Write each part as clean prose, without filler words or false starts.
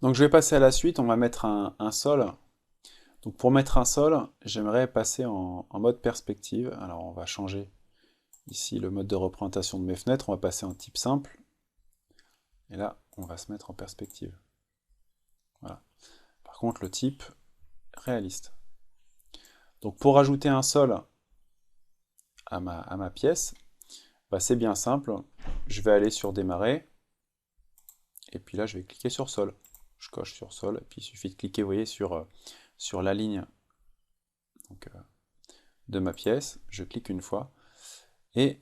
Donc je vais passer à la suite, on va mettre un sol. Donc pour mettre un sol, j'aimerais passer en mode perspective. Alors on va changer ici le mode de représentation de mes fenêtres, on va passer en type simple. Et là, on va se mettre en perspective. Voilà. Par contre, le type réaliste. Donc pour ajouter un sol à ma pièce, bah, c'est bien simple. Je vais aller sur démarrer. Et puis là, je vais cliquer sur sol. Je coche sur sol. Et puis il suffit de cliquer, vous voyez, sur la ligne donc, de ma pièce. Je clique une fois. Et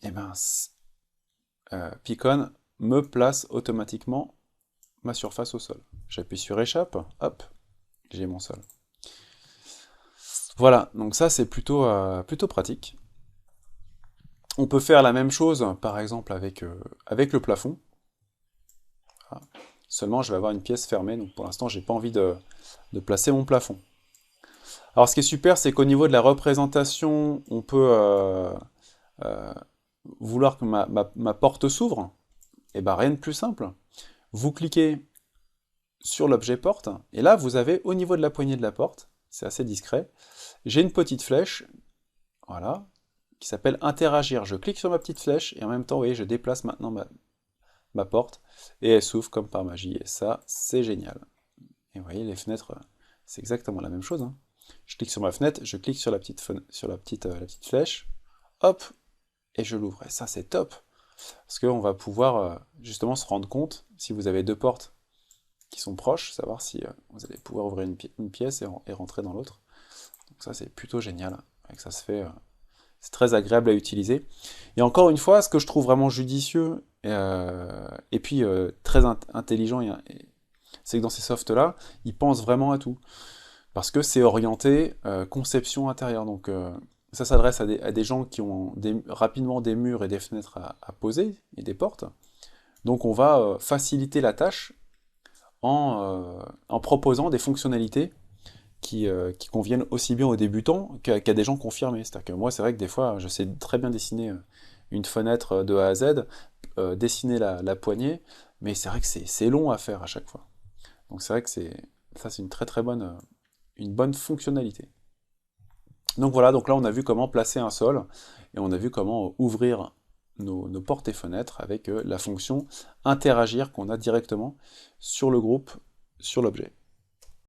ben, Picon me place automatiquement ma surface au sol. J'appuie sur échappe, hop, j'ai mon sol. Voilà, donc ça c'est plutôt pratique. On peut faire la même chose, par exemple, avec le plafond. Voilà. Seulement, je vais avoir une pièce fermée, donc pour l'instant, j'ai pas envie de placer mon plafond. Alors, ce qui est super, c'est qu'au niveau de la représentation, on peut euh, vouloir que ma porte s'ouvre. Et ben, rien de plus simple. Vous cliquez sur l'objet porte, et là, vous avez au niveau de la poignée de la porte, c'est assez discret, j'ai une petite flèche, voilà, qui s'appelle interagir. Je clique sur ma petite flèche, et en même temps, vous voyez, je déplace maintenant ma porte, et elle s'ouvre comme par magie, et ça, c'est génial. Et vous voyez, les fenêtres, c'est exactement la même chose, hein. Je clique sur ma fenêtre, je clique sur la petite flèche, hop, et je l'ouvre. Et ça, c'est top, parce qu'on va pouvoir justement se rendre compte, si vous avez deux portes qui sont proches, savoir si vous allez pouvoir ouvrir une pièce et rentrer dans l'autre. Donc ça, c'est plutôt génial. Et que ça se fait, c'est très agréable à utiliser. Et encore une fois, ce que je trouve vraiment judicieux et puis très intelligent, c'est que dans ces softs-là, ils pensent vraiment à tout. Parce que c'est orienté conception intérieure. Donc ça s'adresse à des gens qui ont rapidement des murs et des fenêtres à poser, et des portes. Donc on va faciliter la tâche en proposant des fonctionnalités qui conviennent aussi bien aux débutants qu'à des gens confirmés. C'est-à-dire que moi, c'est vrai que des fois, je sais très bien dessiner une fenêtre de A à Z, dessiner la poignée, mais c'est vrai que c'est long à faire à chaque fois. Donc c'est vrai que ça, c'est une très très bonne fonctionnalité. Donc voilà, donc là on a vu comment placer un sol et on a vu comment ouvrir nos portes et fenêtres avec la fonction interagir qu'on a directement sur le groupe, sur l'objet.